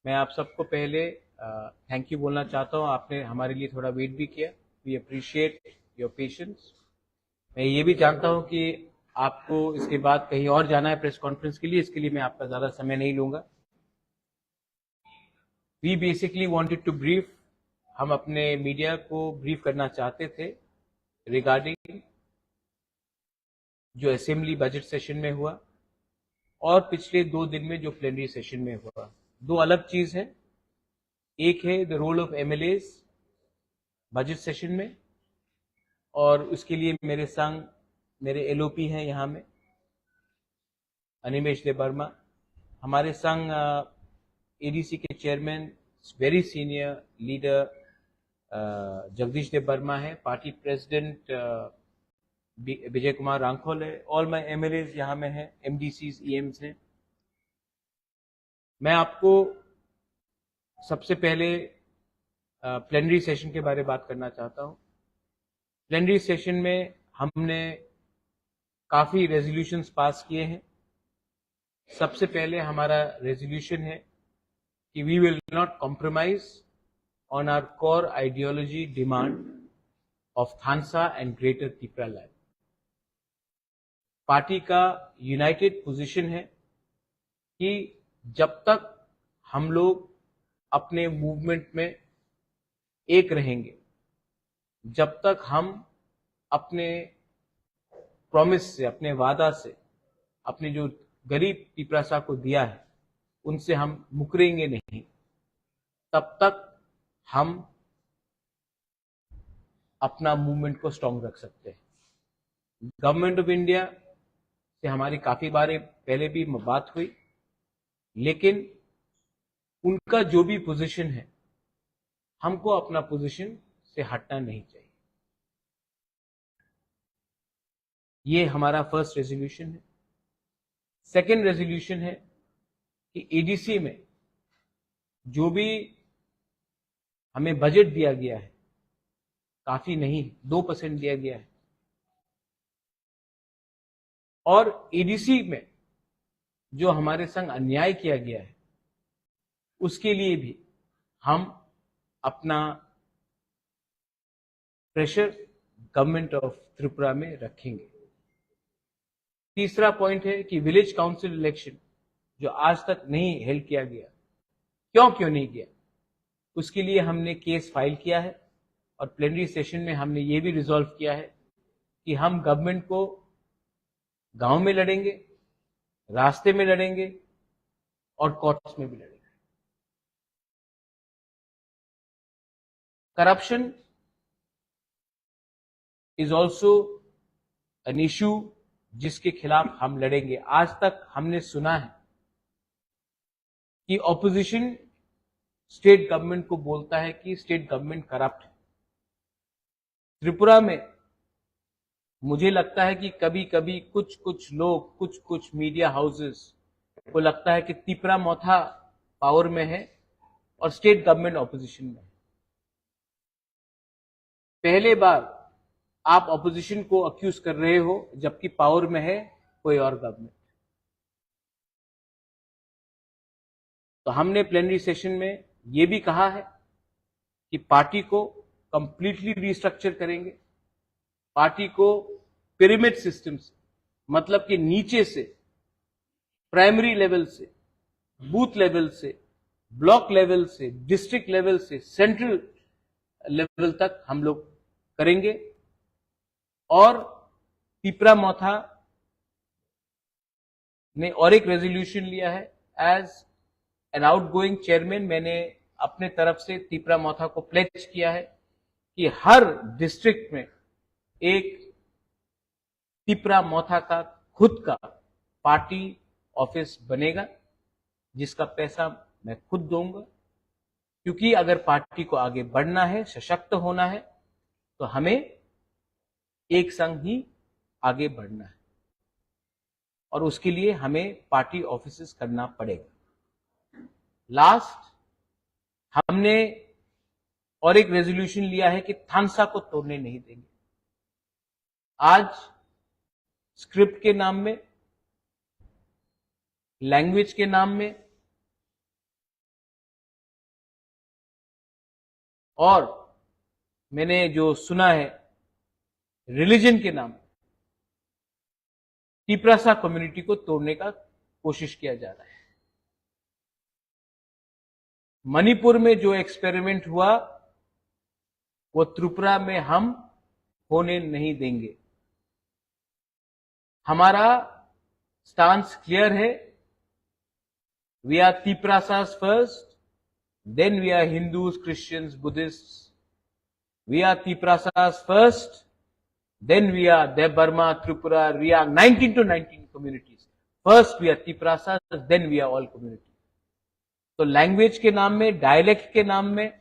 मैं आप सबको पहले थैंक यू बोलना चाहता हूँ। आपने हमारे लिए थोड़ा वेट भी किया। We appreciate your patience. मैं ये भी जानता हूँ कि आपको इसके बाद कहीं और जाना है प्रेस कॉन्फ्रेंस के लिए, इसके लिए मैं आपका ज़्यादा समय नहीं लूँगा। We basically wanted to brief, हम अपने मीडिया को ब्रीफ करना चाहते थे रिगार्डिंग जो असेंबली बजट सेशन में हुआ और पिछले 2 दिन में जो प्लेनरी सेशन में हुआ। दो अलग चीज़ है। एक है the role of MLAs budget session में, और उसके लिए मेरे संग मेरे एलओपी हैं यहाँ में, अनिमेश देबर्मा, हमारे संग एडीसी के chairman very senior leader Jagdish Debbarma है, पार्टी प्रेसिडेंट विजय कुमार रांखोल है, ऑल माय एमएलएज यहाँ में है, एमडीसीज ईएम्स हैं। मैं आपको सबसे पहले प्लेनरी सेशन के बारे में बात करना चाहता हूँ। प्लेनरी सेशन में हमने काफ़ी रेजोल्यूशंस पास किए हैं। सबसे पहले हमारा रेजोल्यूशन है कि we will not compromise on our core ideology demand of Thansa and greater Tripura land. Party का यूनाइटेड पोजीशन है कि जब तक हम लोग अपने मूवमेंट में एक रहेंगे, जब तक हम अपने प्रॉमिस से, अपने वादा से, अपने जो गरीब पिपरासा को दिया है उनसे हम मुकरेंगे नहीं, तब तक हम अपना मूवमेंट को स्ट्रांग रख सकते हैं। गवर्नमेंट ऑफ इंडिया से हमारी काफी बार पहले भी बात हुई, लेकिन उनका जो भी पोजीशन है, हमको अपना पोजीशन से हटना नहीं चाहिए। ये हमारा फर्स्ट रेजोल्यूशन है। सेकेंड रेजोल्यूशन है कि एडीसी में जो भी हमें बजट दिया गया है, काफी नहीं 2% दिया गया है, और एडीसी में जो हमारे संग अन्याय किया गया है उसके लिए भी हम अपना प्रेशर गवर्नमेंट ऑफ त्रिपुरा में रखेंगे। तीसरा पॉइंट है कि विलेज काउंसिल इलेक्शन जो आज तक नहीं हेल्ड किया गया, क्यों नहीं किया, उसके लिए हमने केस फाइल किया है, और प्लेनरी सेशन में हमने ये भी रिजॉल्व किया है कि हम गवर्नमेंट को गांव में लड़ेंगे, रास्ते में लड़ेंगे और कोर्ट्स में भी लड़ेंगे। Corruption is also an issue जिसके खिलाफ हम लड़ेंगे। आज तक हमने सुना है कि ऑपोजिशन स्टेट गवर्नमेंट को बोलता है कि स्टेट गवर्नमेंट करप्ट है। त्रिपुरा में मुझे लगता है कि कभी कभी कुछ लोग, कुछ मीडिया हाउसेस को लगता है कि त्रिपुरा मोथा पावर में है और स्टेट गवर्नमेंट ऑपोजिशन में है। पहले बार आप ऑपोजिशन को अक्यूज कर रहे हो जबकि पावर में है कोई और गवर्नमेंट। तो हमने प्लेनरी सेशन में यह भी कहा है कि पार्टी को कंप्लीटली रिस्ट्रक्चर करेंगे, पार्टी को पिरामिड सिस्टम से, मतलब कि नीचे से, प्राइमरी लेवल से, बूथ लेवल से, ब्लॉक लेवल से, डिस्ट्रिक्ट लेवल से, सेंट्रल लेवल तक हम लोग करेंगे। और त्रिपुरा मोथा ने और एक रेजोल्यूशन लिया है। एज एन आउटगोइंग चेयरमैन मैंने अपने तरफ से त्रिपुरा मोथा को प्लेज किया है कि हर डिस्ट्रिक्ट में एक त्रिपुरा मोथा का खुद का पार्टी ऑफिस बनेगा, जिसका पैसा मैं खुद दूंगा, क्योंकि अगर पार्टी को आगे बढ़ना है, सशक्त होना है, तो हमें एक संग ही आगे बढ़ना है, और उसके लिए हमें पार्टी ऑफिसेस करना पड़ेगा। लास्ट, हमने और एक रेजोल्यूशन लिया है कि थानसा को तोड़ने नहीं देंगे। आज स्क्रिप्ट के नाम में, लैंग्वेज के नाम में और मैंने जो सुना है रिलीजन के नाम तिपरासा कम्युनिटी को तोड़ने का कोशिश किया जा रहा है। मणिपुर में जो एक्सपेरिमेंट हुआ वो त्रिपुरा में हम होने नहीं देंगे। हमारा स्टांस क्लियर है, we are Tiprasas first, then we are Hindus, Christians, Buddhist. We are Tiprasas first, then we are Dev-Burma, Tripura, we are 19 to 19 communities. First we are Tiprasas, then we are all communities. तो language के नाम में, dialect के नाम में,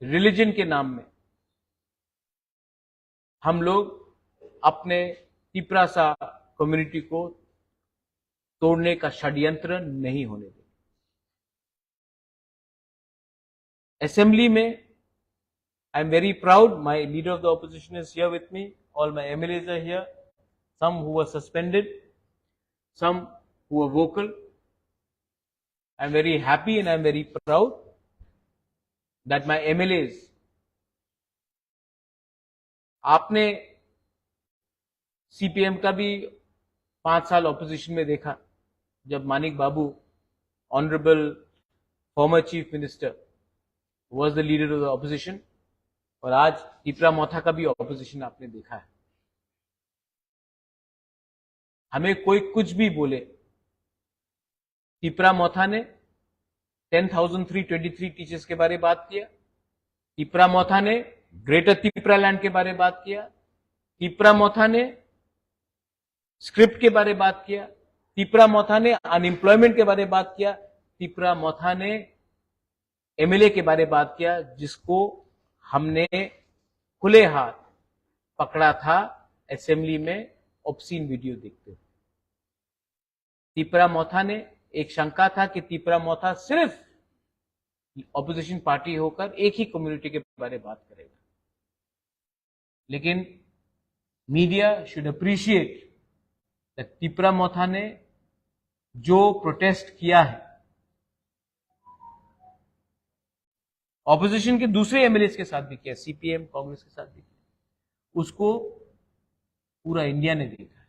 religion के नाम में हम लोग अपने तिपरासा कम्युनिटी को तोड़ने का षड्यंत्र नहीं होने देंगे। असेंबली में I am very proud. My leader of the opposition is here with me. All my MLAs are here. Some who were suspended, some who were vocal. I am very happy and I am very proud that my MLAs, आपने CPM का भी 5 साल opposition में देखा, जब Manik Babu, honourable former chief minister, was the leader of the opposition. और आज तिपरा मोथा का भी ऑपोजिशन आपने देखा है। हमें कोई कुछ भी बोले, तिपरा मोथा ने 10,323 टीचर्स के बारे में बात किया, तिपरा मोथा ने ग्रेटर तिपरा लैंड के बारे में बात किया, तिपरा मोथा ने स्क्रिप्ट के बारे में बात किया, तिपरा मोथा ने अनएम्प्लॉयमेंट के बारे में बात किया, तिपरा मोथा ने एमएलए के बारे में बात किया, जिसको हमने खुले हाथ पकड़ा था असेंबली में ऑब्सीन वीडियो देखते हुए। तिपरा मोथा ने एक शंका था कि तिपरा मोथा सिर्फ ऑपोजिशन पार्टी होकर एक ही कम्युनिटी के बारे में बात करेगा, लेकिन media should appreciate that Tipra Motha ने जो प्रोटेस्ट किया है, ऑपोजिशन के दूसरे एमएलएस के साथ भी किया, सीपीएम कांग्रेस के साथ भी किया, उसको पूरा इंडिया ने देखा है।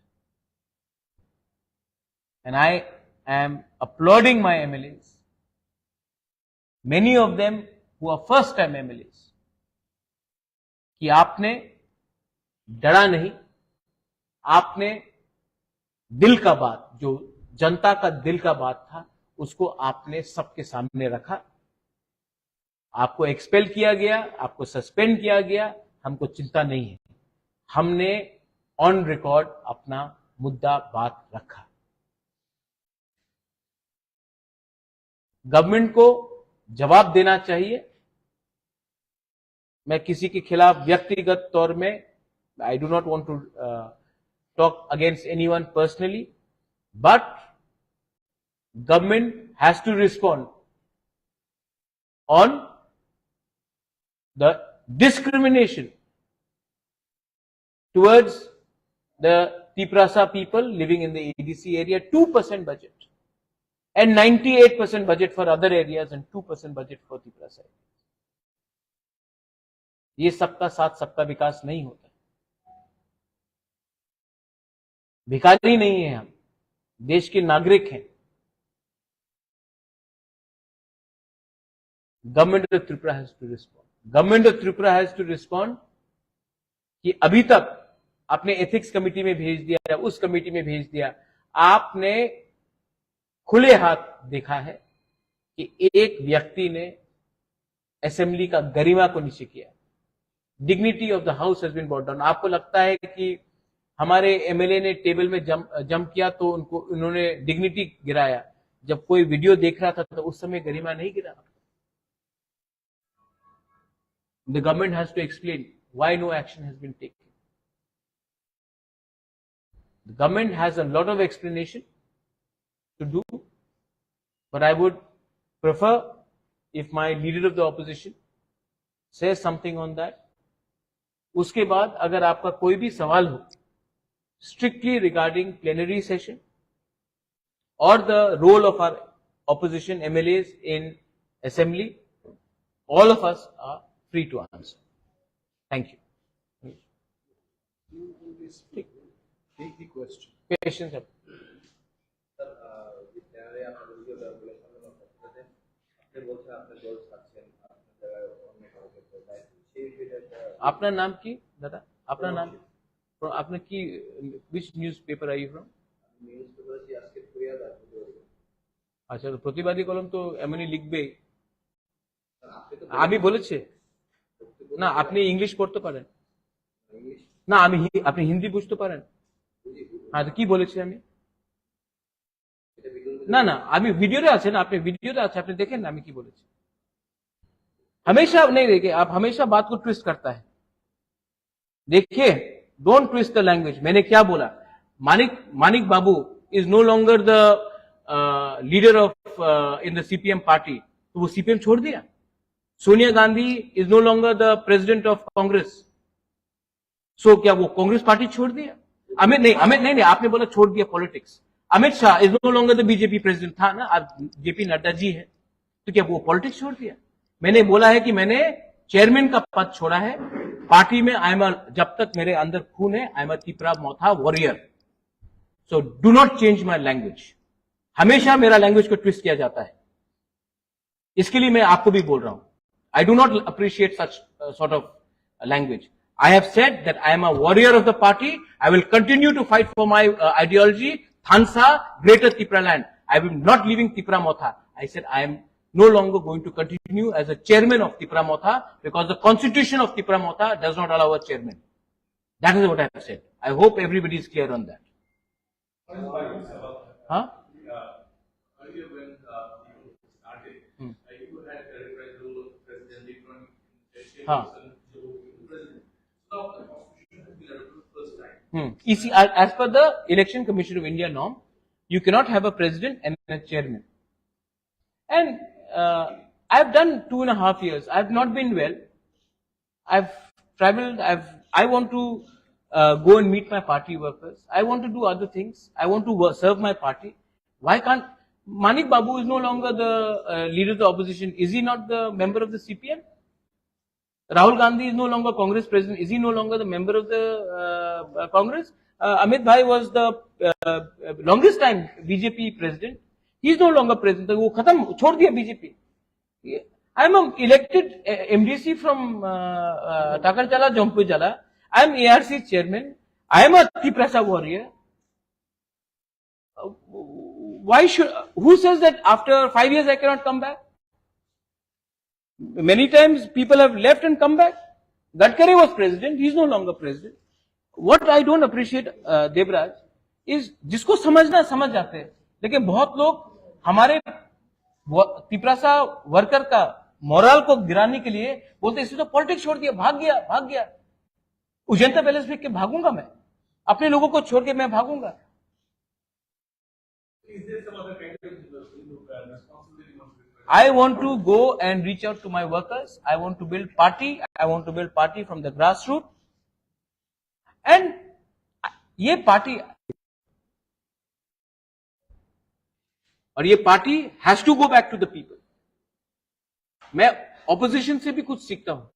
And I am uploading my MLAs, many of them who are first time MLAs, कि आपने डरा नहीं, आपने दिल का बात, जो जनता का दिल का बात था, उसको आपने सबके सामने रखा। आपको एक्सपेल किया गया, आपको सस्पेंड किया गया, हमको चिंता नहीं है, हमने ऑन रिकॉर्ड अपना मुद्दा बात रखा। गवर्नमेंट को जवाब देना चाहिए। मैं किसी के खिलाफ व्यक्तिगत तौर में, I do not want to talk against anyone personally, but government has to respond on the discrimination towards the Tiprasa people living in the ADC area, 2% budget and 98% budget for other areas and 2% budget for Tiprasa areas. ये सबका साथ सबका विकास नहीं होता, भिखारी नहीं है हम, देश के नागरिक हैं। Government of Tripura has to respond, government of Tripura has to respond कि अभी तक आपने एथिक्स कमेटी में भेज दिया, उस कमेटी में भेज दिया, आपने खुले हाथ देखा है कि एक व्यक्ति ने असेंबली का गरिमा को नीचे किया, dignity of the house has been brought down. आपको लगता है कि हमारे एमएलए ने टेबल में जंप किया तो उन्होंने डिग्निटी गिराया, जब कोई वीडियो देख रहा था तो उस समय गरिमा नहीं गिरा। The government has to explain why no action has been taken. The government has a lot of explanation to do, but I would prefer if my leader of the opposition says something on that. उसके बाद अगर आपका कोई भी सवाल हो strictly regarding plenary session or the role of our opposition MLAs in assembly, all of us are free to answer. Thank you. Take the question. Questions? আপনার নাম কি দাদা? আপনার নাম আপনি কি which newspaper are you from? আচ্ছা, তো প্রতিবাদী কলম তো এমনি লিখবে। আমি বলেছি না আপনি ইংলিশ পড়তে পারেন না, আপনি হিন্দি বুঝতে পারেন? হ্যাঁ, তো কি বলেছি আমি? না না, আমি वीडियो আছে না, আপনি वीडियो আছে, আপনি देखें ना আমি কি বলেছি। हमेशा नहीं देखिए, आप हमेशा बात को ट्विस्ट करता है। देखिए, डोंट ट्विस्ट द लैंग्वेज। मैंने क्या बोला? Manik Babu is no longer the leader of in the CPM party, तो वो सीपीएम छोड़ दिया। Sonia Gandhi is no longer the president of Congress, so क्या वो कांग्रेस पार्टी छोड़ दिया? अमित नहीं, आपने बोला छोड़ दिया politics. Amit Shah is no longer the BJP president, था ना, अब जेपी नड्डा जी है, तो क्या वो पॉलिटिक्स छोड़ दिया? मैंने बोला है कि मैंने चेयरमैन का पद छोड़ा है पार्टी में। जब तक मेरे अंदर खून है, I am Tipra Motha warrior. So do not change my language. हमेशा मेरा लैंग्वेज को ट्विस्ट किया जाता है, इसके लिए मैं आपको भी बोल रहा हूं। आई do not appreciate such sort of language. I have said that I am a warrior of the party. I will continue to fight for my ideology, Thansa, Greater Tipra land. I will not leaving Tipra Motha. I said I am no longer going to continue as a chairman of Tipra Motha because the constitution of Tipra Motha does not allow a chairman. That is what I have said. I hope everybody is clear on that. Huh? Earlier when you started, you had characterized the role of the president, Huh. As per the Election Commission of India norm, you cannot have a president and a chairman. And I've done 2.5 years. I've not been well. I've traveled. I want to go and meet my party workers. I want to do other things. I want to serve my party. Why can't Manik Babu is no longer the leader of the opposition? Is he not the member of the CPM? Rahul Gandhi is no longer Congress president. Is he no longer the member of the Congress? Amit Bhai was the longest time BJP president. He is no longer president. वो खत्म छोड़ दिया BJP. I am an elected MDC from Takarjala, Jompujala. I am ARC chairman. I am a Tiprasa warrior. Why should? Who says that after 5 years I cannot come back? Many times people have left and come back. Gadkari was president, he is no longer president. What I don't appreciate, Devraj, is जिसको समझना समझ जाते हैं, लेकिन बहुत लोग हमारे Tiprasa worker का मोरल को गिराने के लिए बोलते इसने तो पॉलिटिक्स छोड़ दिया, भाग गया। उजंता पैलेस फेंक के भागूंगा मैं, अपने लोगों को छोड़ के मैं भागूंगा। I want to go and reach out to my workers. I want to build party. I want to build party from the grassroots. And ये पार्टी और ये party has to go back to the people. मैं opposition से भी कुछ सीखता हूं,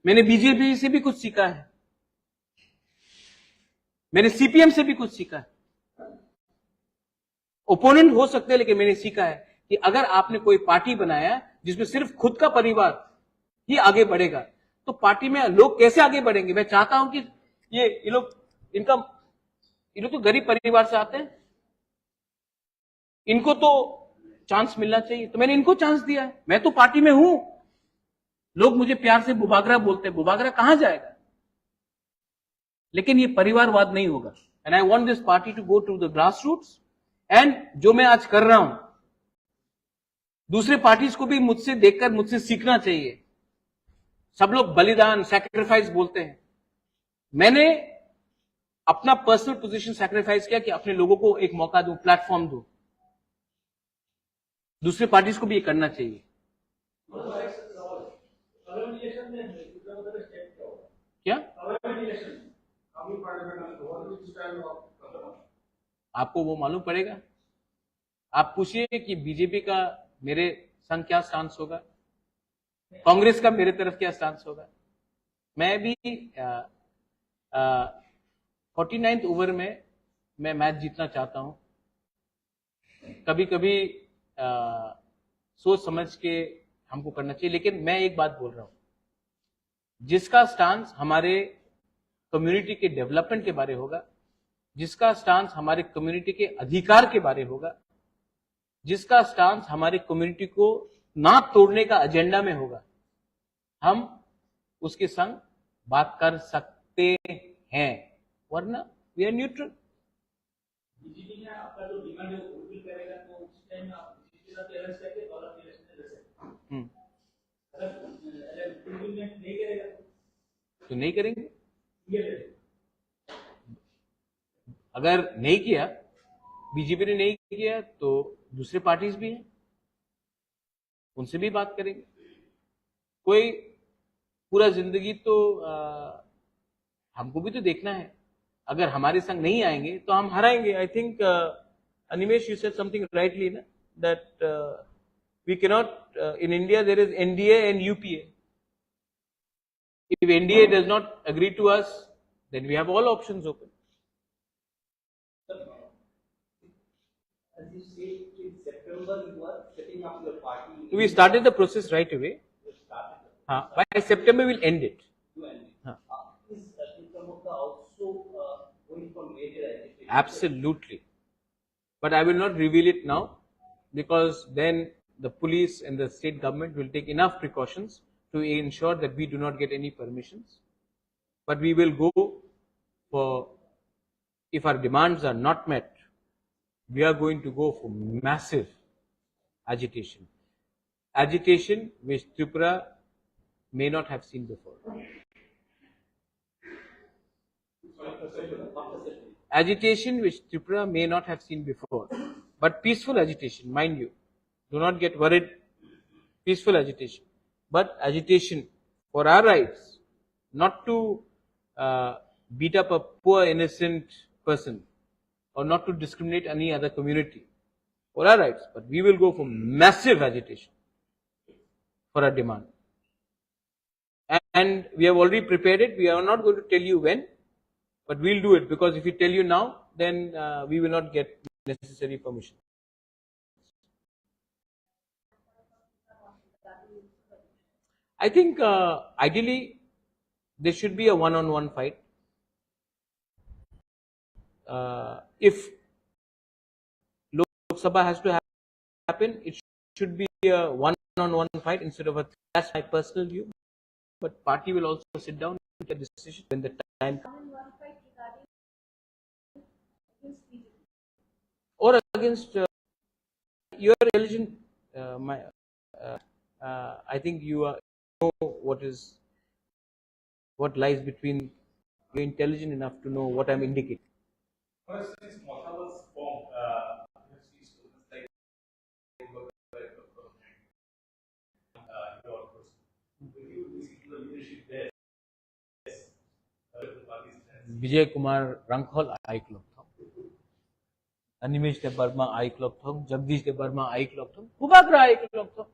मैंने बीजेपी से भी कुछ सीखा है, मैंने सीपीएम से भी कुछ सीखा है। ओपोनेंट हो सकते हैं, लेकिन मैंने सीखा है कि अगर आपने कोई पार्टी बनाया जिसमें सिर्फ खुद का परिवार ही आगे बढ़ेगा, तो पार्टी में लोग कैसे आगे बढ़ेंगे? मैं चाहता हूं कि ये लोग तो गरीब परिवार से आते हैं, इनको तो चांस मिलना चाहिए, तो मैंने इनको चांस दिया है। मैं तो पार्टी में हूं, लोग मुझे प्यार से बुबागरा बोलते हैं, बुबागरा कहां जाएगा? लेकिन ये परिवारवाद नहीं होगा। And I want this party to go to the grass roots. एंड जो मैं आज कर रहा हूं, दूसरे पार्टीज को भी मुझसे देखकर मुझसे सीखना चाहिए। सब लोग बलिदान, सैक्रिफाइस बोलते हैं, मैंने अपना पर्सनल पोजीशन सैक्रिफाइस किया कि अपने लोगों को एक मौका दूं, प्लेटफॉर्म दूं। दूसरे पार्टीज को भी ये करना चाहिए। क्या आपको वो मालूम पड़ेगा? आप पूछिए कि बीजेपी का मेरे संघ क्या स्टांस होगा, कांग्रेस का मेरे तरफ क्या स्टांस होगा। मैं भी 49th ओवर में मैं मैच जीतना चाहता हूं। कभी कभी सोच समझ के हमको करना चाहिए, लेकिन मैं एक बात बोल रहा हूं, जिसका स्टांस हमारे कम्युनिटी के डेवलपमेंट के बारे होगा, जिसका स्टांस हमारे कम्युनिटी के अधिकार के बारे होगा, जिसका स्टांस हमारे कम्युनिटी को ना तोड़ने का एजेंडा में होगा, हम उसके संग बात कर सकते हैं, वरना वी आर न्यूट्रल। बीजेपी ने आपका जो डिमांड है वो फुलफिल करेगा तो उस टाइम आप बीजेपी के साथ अलायंस करके और अपने इलेक्शन में लड़ सकते हैं। अगर फुलफिलमेंट नहीं करेगा तो नहीं करेंगे। ये लड़ेगा। अगर नहीं किया, बीजेपी ने नहीं किया, तो दूसरे पार्टीज भी हैं, उनसे भी बात करेंगे। कोई पूरा जिंदगी तो हमको भी तो देखना है। अगर हमारे संग नहीं आएंगे तो हम हराएंगे। I think Animesh, you said something rightly ना, that we can not in India there is NDA and UPA. If NDA does not agree to us, then we have all options open. As you say, in September you are setting up your party. We started the process right away. You started the By September we'll end it. to end. Huh. Is Tipramoka also going for major agitation? Absolutely. But I will not reveal it now, because then the police and the state government will take enough precautions to ensure that we do not get any permissions. But we will go for, if our demands are not met, we are going to go for massive agitation. Agitation which Tripura may not have seen before. Agitation which Tripura may not have seen before. But peaceful agitation, mind you. Do not get worried. Peaceful agitation. But agitation for our rights, not to beat up a poor innocent person, or not to discriminate any other community, for our rights. But we will go for massive agitation for our demand. And we have already prepared it. We are not going to tell you when, but we'll do it, because if we tell you now, then we will not get necessary permission. I think ideally there should be a one-on-one fight. If Lok Sabha has to happen, it should be a one-on-one fight instead of a. That's my personal view. But party will also sit down and take a decision when the time comes. Or against your religion. I think you know what lies between. You're intelligent enough to know what I'm indicating. Since Motha was formed, university students like your person, will you listen to the leadership there? Yes. The party stands. Vijay Kumar Rankhol आई क्लब था, Animesh de Burma आई क्लब था, Jagdish de Burma आई क्लब था, कुबाग्रा आई क्लब था.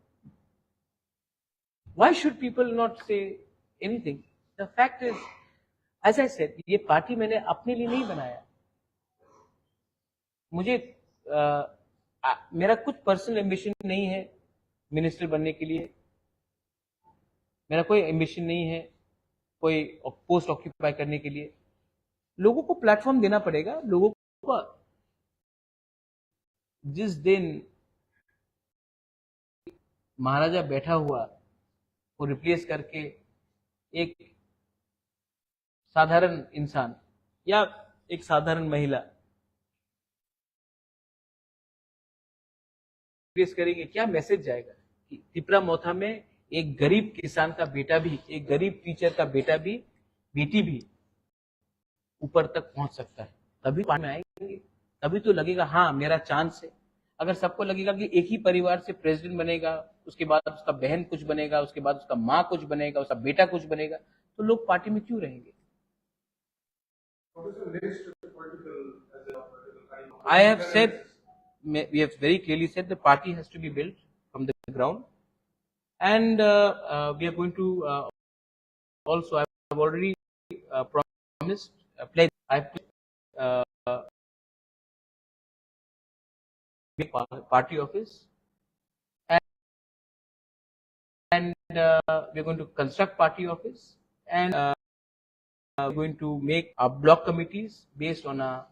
Why should people not say anything? The fact is, as I said, ये पार्टी मैंने अपने लिए नहीं बनाया. मुझे मेरा कुछ पर्सनल एम्बिशन नहीं है मिनिस्टर बनने के लिए. मेरा कोई एम्बिशन नहीं है कोई पोस्ट ऑक्यूपाई करने के लिए. लोगों को प्लेटफॉर्म देना पड़ेगा. लोगों को जिस दिन महाराजा बैठा हुआ को रिप्लेस करके एक साधारण इंसान या एक साधारण महिला रिप्लेस करेंगे, क्या मैसेज जाएगा कि तिपरा मोथा में एक गरीब किसान का बेटा भी, एक गरीब टीचर का बेटा भी, बेटी भी ऊपर तक पहुंच सकता है. तभी पार्टी में आएंगे, तभी तो लगेगा हाँ मेरा चांस है. अगर सबको लगेगा कि एक ही परिवार से प्रेसिडेंट बनेगा, उसके बाद उसका बहन कुछ बनेगा, उसके बाद उसका माँ कुछ बनेगा, उसका बेटा कुछ बनेगा, तो लोग पार्टी में क्यों रहेंगे? I have said, we have very clearly said the party has to be built. from the ground. And we are going to also, I have already promised, pledge, I have party office, and we are going to construct party office, and we're going to make our block committees based on our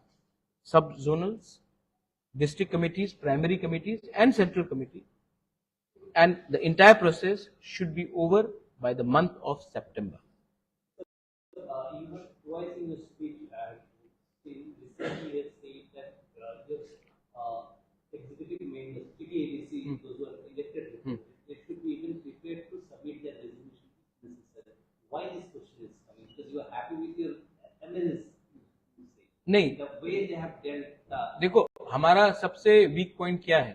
sub-zonals, district committees, primary committees, and central committee. And the entire process should be over by the month of September. You were twice in your speech, recently you said that your executive members, TDADC, those who are elected, they should be even prepared to submit their resolution if necessary. Why this question is coming? Because you are happy with your MLs. नहीं, The way they have dealt. देखो हमारा सबसे weak point क्या है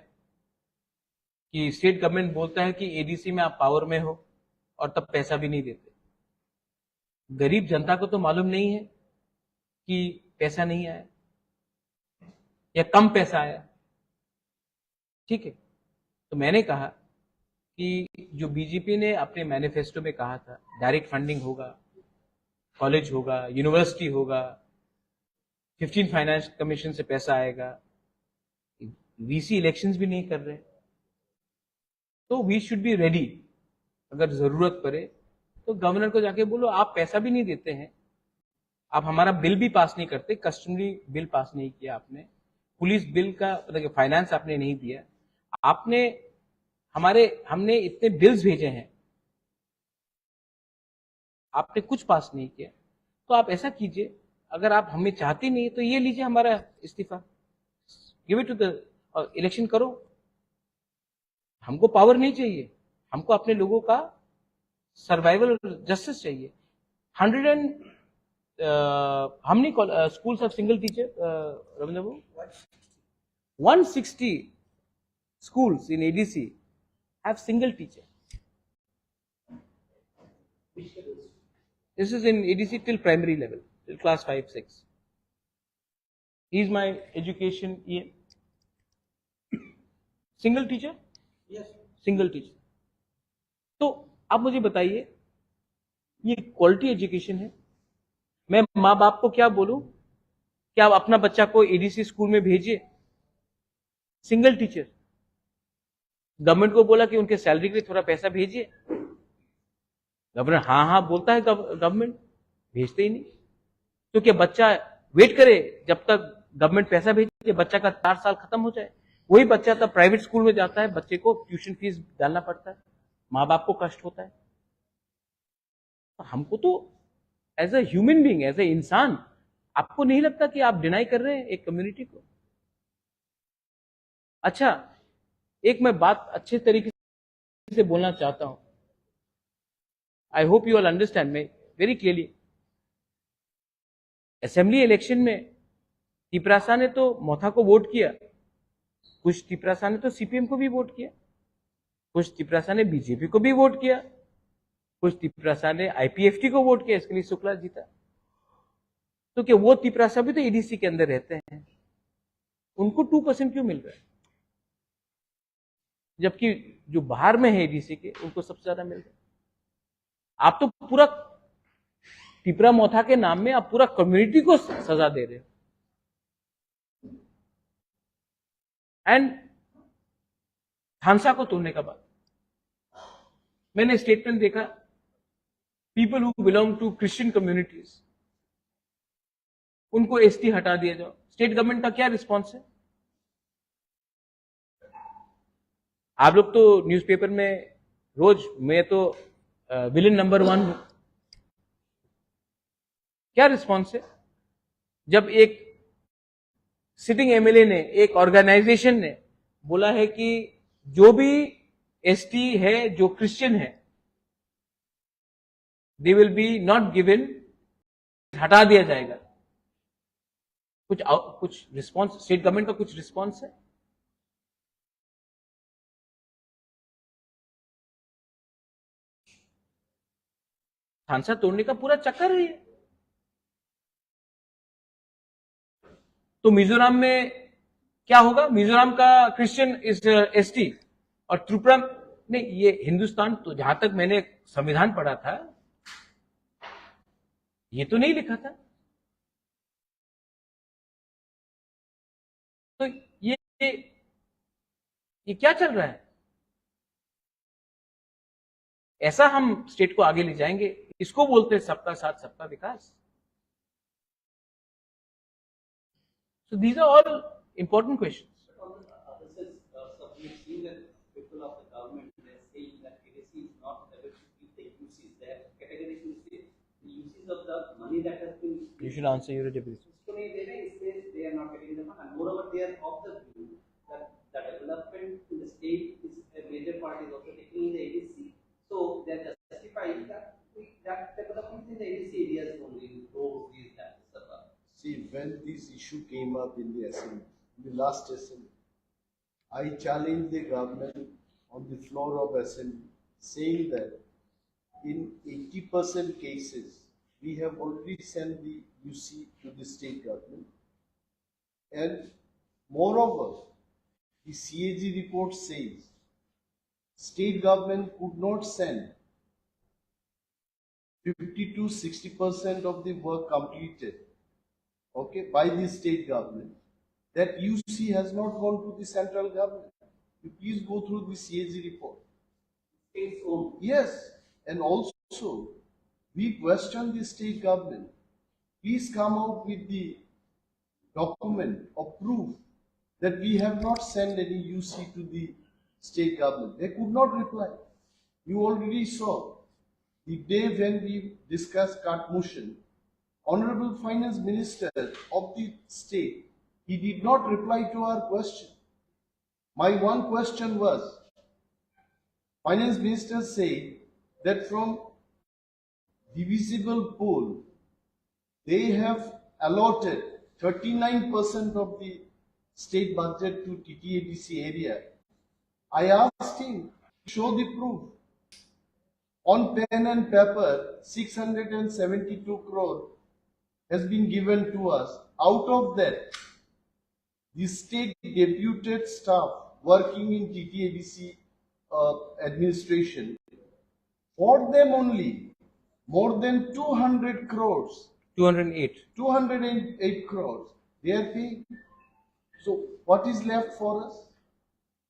कि state government बोलता है कि एडीसी में आप पावर में हो और तब पैसा भी नहीं देते। गरीब जनता को तो मालूम नहीं है कि पैसा नहीं आया या कम पैसा आया, ठीक है। तो मैंने कहा कि जो बीजेपी ने अपने मैनिफेस्टो में कहा था, डायरेक्ट फंडिंग होगा, कॉलेज होगा, यूनिवर्सिटी होगा, 15 फाइनेंस कमीशन से पैसा आएगा, वीसी इलेक्शंस भी नहीं कर रहे, तो वी शुड बी रेडी। अगर जरूरत पड़े तो गवर्नर को जाके बोलो आप पैसा भी नहीं देते हैं, आप हमारा बिल भी पास नहीं करते, कस्टमरी बिल पास नहीं किया आपने, पुलिस बिल का मतलब फाइनेंस आपने नहीं दिया, आपने हमने इतने बिल्स भेजे हैं, आपने कुछ पास नहीं किया, तो आप ऐसा कीजिए, अगर आप हमें चाहते नहीं तो ये लीजिए हमारा इस्तीफा, give it to the election करो। हमको पावर नहीं चाहिए, हमको अपने लोगों का सर्वाइवल जस्टिस चाहिए। 100 and how many schools have single teacher, Ravindra? 160 schools in ADC have single teacher. This is in ADC till primary level, till class 5, 6. He is my education EM. Single teacher? Yes. Single teacher. तो आप मुझे बताइए, ये quality education है? मैं माँ बाप को क्या बोलूं कि आप अपना बच्चा को एडीसी स्कूल में भेजिए, सिंगल टीचर। गवर्नमेंट को बोला कि उनके सैलरी के लिए थोड़ा पैसा भेजिए, गवर्नर हाँ बोलता है, गवर्नमेंट भेजते ही नहीं। तो क्या बच्चा वेट करे जब तक गवर्नमेंट पैसा भेजे, बच्चा का 4 साल खत्म हो जाए? वही बच्चा तब प्राइवेट स्कूल में जाता है, बच्चे को ट्यूशन फीस डालना पड़ता है, माँ बाप को कष्ट होता है। तो हमको तो as a human being, as a इंसान, आपको नहीं लगता कि आप डिनाई कर रहे हैं एक कम्युनिटी को? अच्छा, एक मैं बात अच्छे तरीके से बोलना चाहता हूं, I hope you all understand me very clearly. Assembly election में तिपरासा ने तो मोथा को वोट किया, कुछ तिपरासा ने तो सीपीएम को भी वोट किया, कुछ तिपरासा ने बीजेपी को भी वोट किया, कुछ तिपरासा ने आईपीएफटी को वोट किया, इसके लिए शुक्ला जीता। तो क्या वो तिपरासा भी तो एडीसी के अंदर रहते हैं, उनको 2% क्यों मिल रहा है, जबकि जो बाहर में है एडीसी के उनको सबसे ज्यादा मिल रहा है? आप तो पूरा तिपरा मोथा के नाम में आप पूरा कम्युनिटी को सजा दे रहे हो। एंड थानसा को तोड़ने का बाद मैंने स्टेटमेंट देखा, people who belong to Christian communities, उनको एसटी हटा दिया जाओ। स्टेट गवर्नमेंट का क्या रिस्पॉन्स है? आप लोग तो न्यूज़पेपर में रोज, मैं तो विलेन नंबर 1 हूं, क्या रिस्पॉन्स है? जब एक सिटिंग एमएलए ने, एक ऑर्गेनाइजेशन ने बोला है कि जो भी एसटी है, जो क्रिश्चियन है, they will be not given, हटा दिया जाएगा, कुछ रिस्पॉन्स स्टेट गवर्नमेंट का कुछ रिस्पॉन्स है? थानसा तोड़ने का पूरा चक्कर है ये। तो मिजोरम में क्या होगा? मिजोरम का क्रिश्चियन इज एसटी, और त्रिपुरा ने ये हिंदुस्तान, तो जहां तक मैंने संविधान पढ़ा था, ये तो नहीं लिखा था। तो ये क्या चल रहा है? ऐसा हम स्टेट को आगे ले जाएंगे? इसको बोलते हैं सबका साथ सबका विकास। So these are all important questions. On the other side, we've seen that people of the government, they're saying that ADC is not able to keep the uses. They have categorically said the uses of the money that has been. You should answer your deputy. It says they are not getting the money, and moreover, they are of the view that the development in the state is a major part is also taking in the ADC. So they are justifying that development in the ADC areas only, roads, these, that, etc. See, when this issue came up in the assembly, in the last assembly, I challenged the government on the floor of assembly, saying that in 80% cases, we have already sent the UC to the state government. And moreover, the CAG report says state government could not send 50 to 60% of the work completed, okay, by the state government. That UC has not gone to the central government. You please go through the CAG report. States own. Yes, and also we question the state government. Please come out with the document or proof that we have not sent any UC to the state government. They could not reply. You already saw the day when we discussed CART motion, Honorable Finance Minister of the state, he did not reply to our question. My one question was, Finance Minister said that from divisible pool, they have allotted 39% of the state budget to TTADC area. I asked him to show the proof. On pen and paper, 672 crore has been given to us. Out of that, the state deputed staff working in TTADC administration, for them only, more than 200 crores, 208 crores, they are paying. So what is left for us?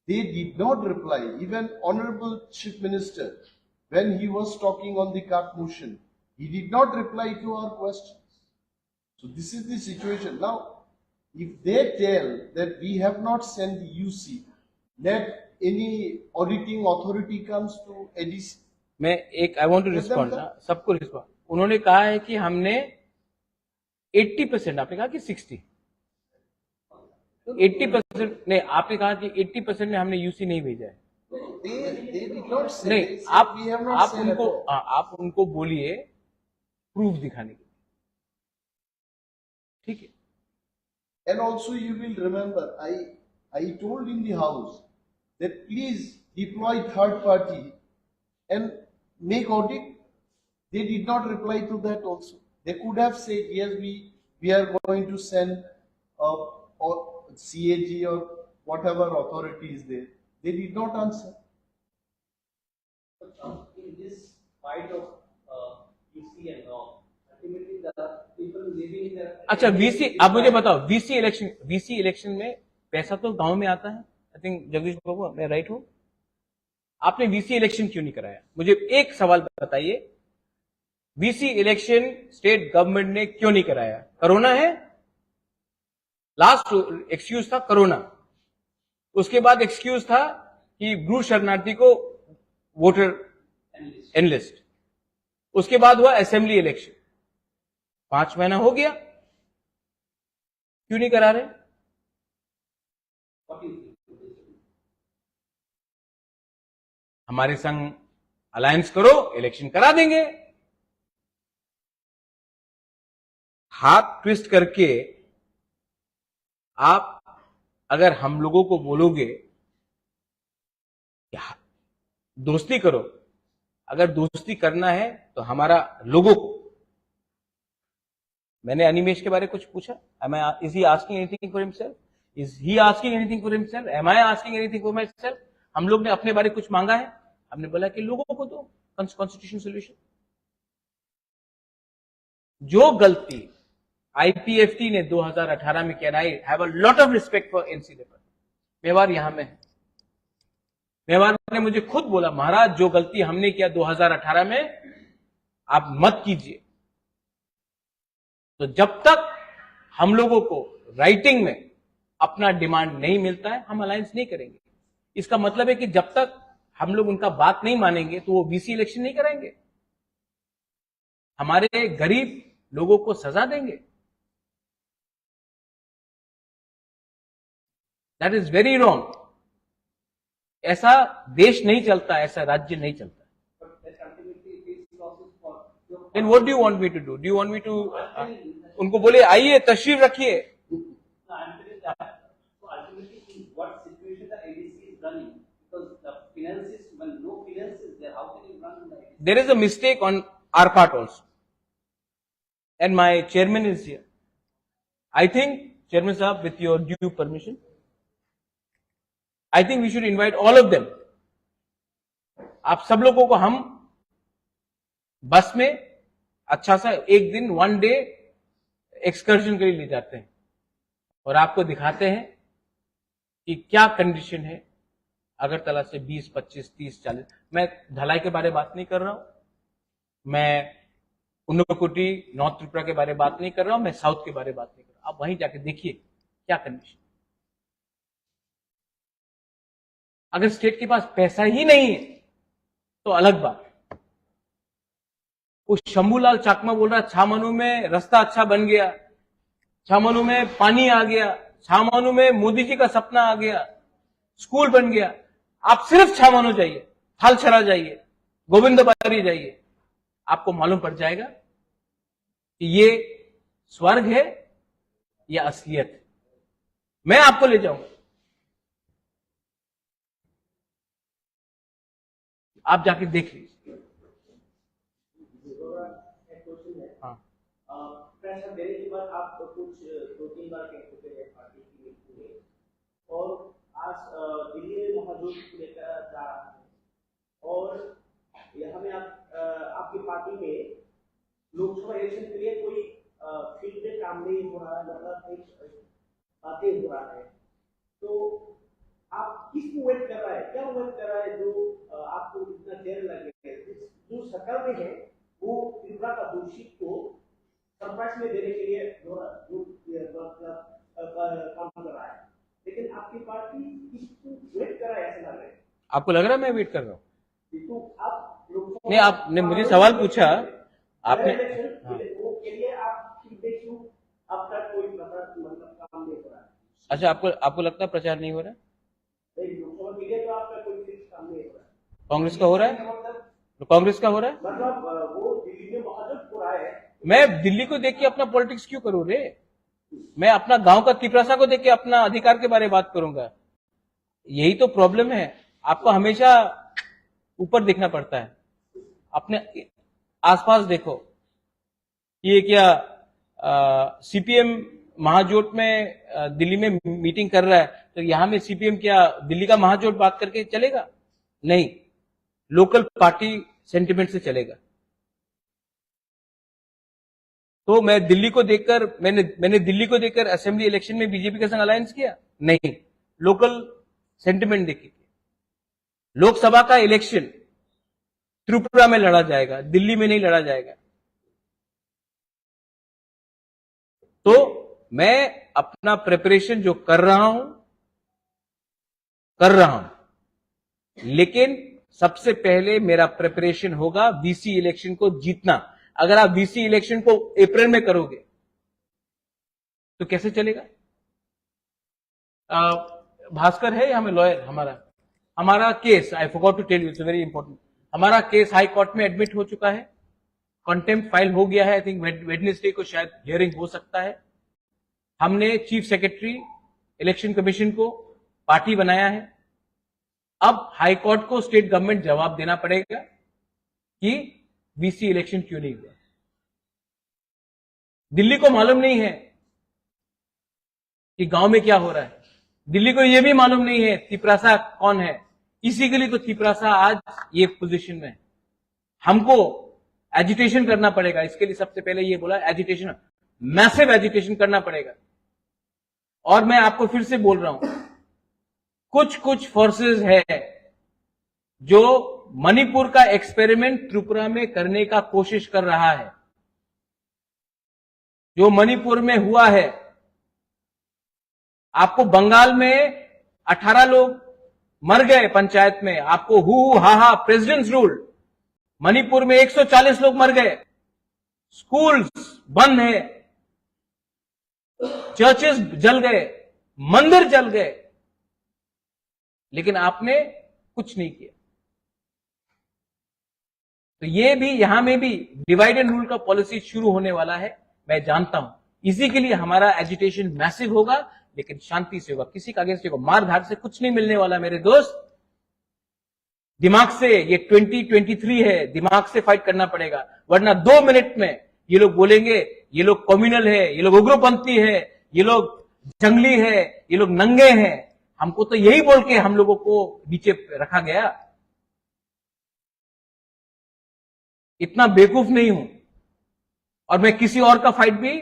They did not reply. Even Honorable Chief Minister, when he was talking on the CART motion, he did not reply to our questions. So this is the situation. Now, if they tell that we have not sent the UC, let any auditing authority comes to ADC. I want to respond. सबको respond. उन्होंने कहा है कि हमने 80%, आपने कहा कि 60, 80% नहीं, आपने कहा कि 80% में हमने यूसी नहीं भेजा है. They did not say. नहीं, आप उनको बोलिए प्रूफ दिखाने के लिए. ठीक है. And also you will remember, I told in the house that please deploy third party and make audit. They did not reply to that also. They could have said, yes, we are going to send or CAG or whatever authority is there. They did not answer. In this fight of UC and all, ultimately the people living in the. अच्छा, VC, आप मुझे बताओ, VC election में पैसा तो गांव में आता है. आई थिंक जगदीश बाबू, मैं राइट हूं? आपने वीसी इलेक्शन क्यों नहीं कराया? मुझे एक सवाल बताइए, वीसी इलेक्शन स्टेट गवर्नमेंट ने क्यों नहीं कराया? कोरोना है, लास्ट एक्सक्यूज था कोरोना. उसके बाद एक्सक्यूज था कि ब्रू शरणार्थी को वोटर एनलिस्ट. उसके बाद हुआ असेंबली इलेक्शन. 5 महीना हो गया, क्यों नहीं करा रहे? हमारे संग अलायंस करो, इलेक्शन करा देंगे. हाथ ट्विस्ट करके आप अगर हम लोगों को बोलोगे कि दोस्ती करो, अगर दोस्ती करना है तो हमारा लोगों को, मैंने अनिमेश के बारे में कुछ पूछा, is he asking anything for himself? Is he asking anything for himself? Am I asking anything for myself? हम लोग ने अपने बारे कुछ मांगा है? हमने बोला कि लोगों को दो कॉन्स्टिट्यूशन सोल्यूशन। जो गलती IPFT ने 2018 में किया, I have a lot of respect for NC लेपर। मेवाड़ यहां में है, मेवाड़ ने मुझे खुद बोला, महाराज जो गलती हमने किया 2018 में आप मत कीजिए। तो जब तक हम लोगों को राइटिंग में अपना डिमांड नहीं मिलता है, हम अलायंस नहीं करेंगे। इसका मतलब है कि जब तक हम लोग उनका बात नहीं मानेंगे तो वो VC इलेक्शन नहीं कराएंगे, हमारे गरीब लोगों को सजा देंगे। That is very wrong. ऐसा देश नहीं चलता, ऐसा राज्य नहीं चलता। Then what do you want me to do? Do you want me to उनको बोले आइए तशरीफ रखिए? No, I'm telling that. So ultimately, in what situation the ADC is running? Because the finances, when no finance is there, how can you run the ADC? There is a mistake on our part also, and my chairman is here. I think, Chairman Sahab, with your due permission, I think we should invite all of them. आप सब लोगों को हम बस में अच्छा सा एक दिन 1 डे एक्सकर्शन के लिए ले जाते हैं और आपको दिखाते हैं कि क्या कंडीशन है अगरतला से 20, 25, 30, 40। मैं ढलाई के बारे में बात नहीं कर रहा हूं, मैं उन्नकुटी नॉर्थ त्रिपुरा के बारे में बात नहीं कर रहा हूं, मैं साउथ के बारे में बात नहीं कर रहा हूं। आप वहीं जाके देखिए क्या कंडीशन। अगर स्टेट के पास पैसा ही नहीं है तो अलग बात। उस शंभूलाल चाकमा बोल रहा है छामानू में रास्ता अच्छा बन गया, छामानू में पानी आ गया, छामानू में मोदी जी का सपना आ गया, स्कूल बन गया। आप सिर्फ छामानू जाइए, थालछरा जाइए, गोविंदबारी जाइए, आपको मालूम पड़ जाएगा कि ये स्वर्ग है या असलियत है। मैं आपको ले जाऊंगा, आप जाके देख लीजिए। प्रेशर देने के बाद आप कुछ 2-3 बार कह चुके हैं पार्टी की मीटिंग में, और आज दिल्ली में महाजोत लेकर जा रहा है, और यहाँ में आपकी पार्टी में लोकसभा इलेक्शन के लिए कोई फील्ड में काम नहीं हो रहा है, मतलब एक बातें हो रहा है। तो आप किसको वेट कर रहा है, क्या वेट कर रहा है जो आपको इतना देर लगे? जो सरकार में है वो त्रिपुरा का दोषी को सरप्राइज में देने के लिए काम कर रहा है, लेकिन आपकी पार्टी किसको वेट कर रहा है ऐसा लग रहा है? आपको लग रहा है मैं वेट कर रहा हूं? तो आप नहीं, आपने मुझे सवाल पूछा, आपने वो के लिए आप क्यों अब तक कोई मतलब काम नहीं हो रहा है? अच्छा, आपको लगता है प्रचार नहीं हो रहा है? लोकसभा के लिए तो आपका कोई काम नहीं हो रहा है। कांग्रेस का हो रहा है? कांग्रेस का हो रहा है? मतलब वो दिल्ली में महाजोत हो रहा है। मैं दिल्ली को देख के अपना पॉलिटिक्स क्यों करूं रे? मैं अपना गांव का तिपरासा को देख के अपना अधिकार के बारे में बात करूंगा। यही तो प्रॉब्लम है, आपको हमेशा ऊपर देखना पड़ता है, अपने आसपास देखो। ये क्या CPM महाजोट में दिल्ली में मीटिंग कर रहा है, तो यहां में CPM क्या दिल्ली का महाजोट बात करके चलेगा? नहीं, लोकल पार्टी सेंटिमेंट से चलेगा। तो मैं दिल्ली को देखकर मैंने दिल्ली को देखकर असेंबली इलेक्शन में बीजेपी के संग अलायंस किया? नहीं, लोकल सेंटिमेंट देखिए। लोकसभा का इलेक्शन त्रिपुरा में लड़ा जाएगा, दिल्ली में नहीं लड़ा जाएगा। तो मैं अपना प्रिपरेशन जो कर रहा हूं, लेकिन सबसे पहले मेरा प्रिपरेशन होगा VC इलेक्शन को जीतना। अगर आप VC इलेक्शन को अप्रैल में करोगे तो कैसे चलेगा? भास्कर है हमें लॉयर, हमारा case, I forgot to tell you, it's very important, हमारा केस हाई कोर्ट में एडमिट हो चुका है, कंटेम्प्ट फाइल हो गया है। आई थिंक वेडनेसडे को शायद हियरिंग हो सकता है। हमने चीफ सेक्रेटरी इलेक्शन कमीशन को पार्टी बनाया है। अब हाई कोर्ट को स्टेट गवर्नमेंट जवाब देना पड़ेगा कि VC इलेक्शन क्यों नहीं हुआ। दिल्ली को मालूम नहीं है कि गांव में क्या हो रहा है, दिल्ली को यह भी मालूम नहीं है तिपरासा कौन है, इसी के लिए तो तिपरासा आज ये पोजीशन में है। हमको एजिटेशन करना पड़ेगा, इसके लिए सबसे पहले ये बोला एजिटेशन, मैसिव एजिटेशन करना पड़ेगा। और मैं आपको फिर से बोल रहा हूं, कुछ फोर्सेस है जो मणिपुर का एक्सपेरिमेंट त्रिपुरा में करने का कोशिश कर रहा है। जो मणिपुर में हुआ है, आपको बंगाल में 18 लोग मर गए पंचायत में, आपको हु हा प्रेसिडेंट्स रूल। मणिपुर में 140 लोग मर गए, स्कूल्स बंद है, चर्चेस जल गए, मंदिर जल गए, लेकिन आपने कुछ नहीं किया। तो ये भी, यहां में भी डिवाइड एंड रूल का पॉलिसी शुरू होने वाला है, मैं जानता हूं। इसी के लिए हमारा एजिटेशन मैसिव होगा, लेकिन शांति से होगा, किसी का अगेंस्ट होगा। मार धाड़ से कुछ नहीं मिलने वाला मेरे दोस्त। दिमाग से, ये 2023 है, दिमाग से फाइट करना पड़ेगा, वरना 2 मिनट में ये लोग बोलेंगे ये लोग कम्युनल है, ये लोग उग्रपंथी है, ये लोग जंगली है, ये लोग नंगे हैं। हमको तो यही बोल के हम लोगों को नीचे रखा गया। इतना बेवकूफ नहीं हूं, और मैं किसी और का फाइट भी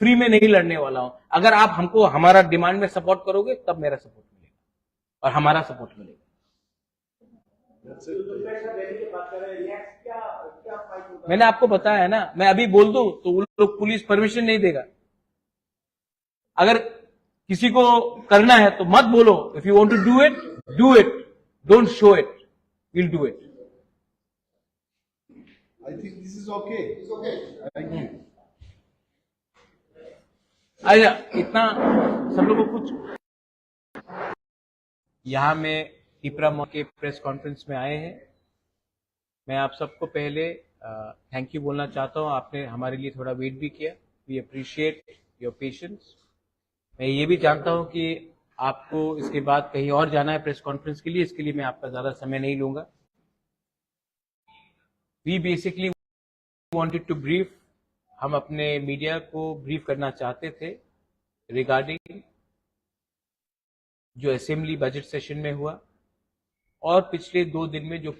फ्री में नहीं लड़ने वाला हूं। अगर आप हमको हमारा डिमांड में सपोर्ट करोगे तब मेरा सपोर्ट मिलेगा और हमारा सपोर्ट मिलेगा। मैंने आपको बताया है ना, मैं अभी बोल दूं तो उन लोग पुलिस परमिशन नहीं देगा। अगर किसी को करना है तो मत बोलो, if you want to do it, don't show it, will do it. I think this is okay. It's okay. Thank you. अच्छा, इतना सब लोगों को कुछ यहां में तिपरा के प्रेस कॉन्फ्रेंस में आए हैं। मैं आप सबको पहले थैंक यू बोलना चाहता हूं। आपने हमारे लिए थोड़ा वेट भी किया। We appreciate your patience. मैं ये भी जानता हूं कि आपको इसके बाद कहीं और जाना है प्रेस कॉन्फ्रेंस के लिए, इसके लिए मैं आपका ज्यादा समय नहीं लूंगा। We basically wanted to brief, हम अपने मीडिया को ब्रीफ करना चाहते थे रिगार्डिंग जो असेंबली बजट सेशन में हुआ और पिछले 2 दिन में जो